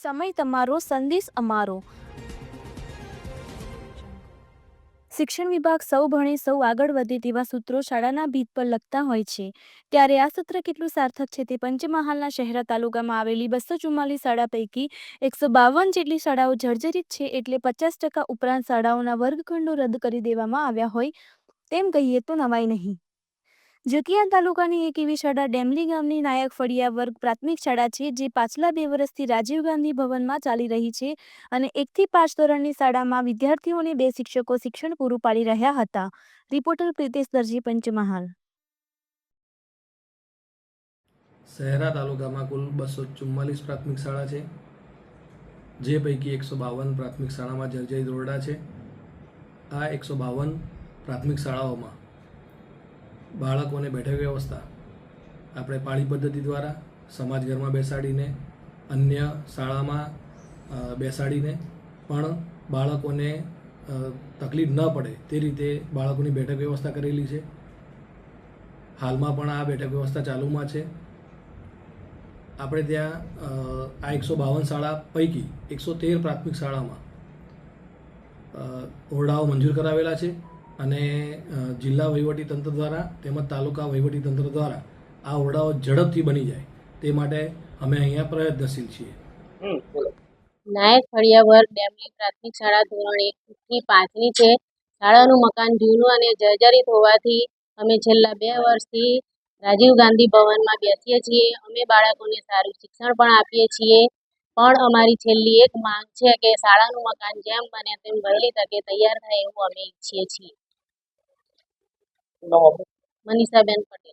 સમય તમારો, સંદેશ અમારો। શિક્ષણ વિભાગ સૌ ભણે સૌ આગળ વધે તેવા સૂત્રો શાળાના ભીત પર લખતા હોય છે, ત્યારે આ સૂત્ર કેટલું સાર્થક છે તે પંચમહાલના શહેરા તાલુકામાં આવેલી 244 શાળા પૈકી 152 જેટલી શાળાઓ જર્જરિત છે, એટલે 50% ઉપરાંત શાળાઓના વર્ગખંડો રદ કરી દેવામાં આવ્યા હોય તેમ કહીએ તો નવાઈ નહીં। જકિયાલ તાલુકાની એક એવી શાળા ડેમલી ગામની નાયક ફળિયા વર્ગ પ્રાથમિક શાળા છે, જે પાછલા 2 વર્ષથી રાજીવ ગાંધી ભવનમાં ચાલી રહી છે અને 1 થી 5 ધોરણની શાળામાં વિદ્યાર્થીઓને 2 શિક્ષકો શિક્ષણ પૂરું પાડી રહ્યા હતા। રિપોર્ટર પ્રિતેશ દરજી, પંચમહાલ। શહેરા તાલુકામાં કુલ 244 પ્રાથમિક શાળા છે, જે પૈકી 152 પ્રાથમિક શાળામાં જર્જરિત ઓરડા છે। આ 152 પ્રાથમિક શાળાઓમાં બાળકોને બેઠક વ્યવસ્થા આપણે પાળી પદ્ધતિ દ્વારા સમાજઘરમાં બેસાડીને, અન્ય શાળામાં બેસાડીને પણ બાળકોને તકલીફ ન પડે તે રીતે બાળકોની બેઠક વ્યવસ્થા કરેલી છે। હાલમાં પણ આ બેઠક વ્યવસ્થા ચાલુમાં છે। આપણે ત્યાં આ 152 શાળા પૈકી 113 પ્રાથમિક શાળામાં ઓરડાઓ મંજૂર કરાવેલા છે અને જિલ્લા વહીવટીતંત્ર દ્વારા તેમજ તાલુકા વહીવટીતંત્ર દ્વારા આ ઓરડાઓ ઝડપથી બની જાય તે માટે અમે અહીંયા પ્રયત્નશીલ છીએ। નાયક ફળિયા વર્ગ ડેમલી પ્રાથમિક શાળા ધોરણ 1 થી 5ની છે। શાળાનું મકાન જૂનું અને જર્જરિત હોવાથી અમે છેલ્લા 2 વર્ષથી રાજીવ ગાંધી ભવનમાં બેસીએ છીએ। અમે બાળકોને સારું શિક્ષણ પણ આપીએ છીએ, પણ અમારી છેલ્લી એક માંગ છે કે શાળાનું મકાન જેમ બને તેમ વહેલી તકે તૈયાર થાય એવું અમે ઈચ્છીએ છીએ। મનીષાબેન પટેલ।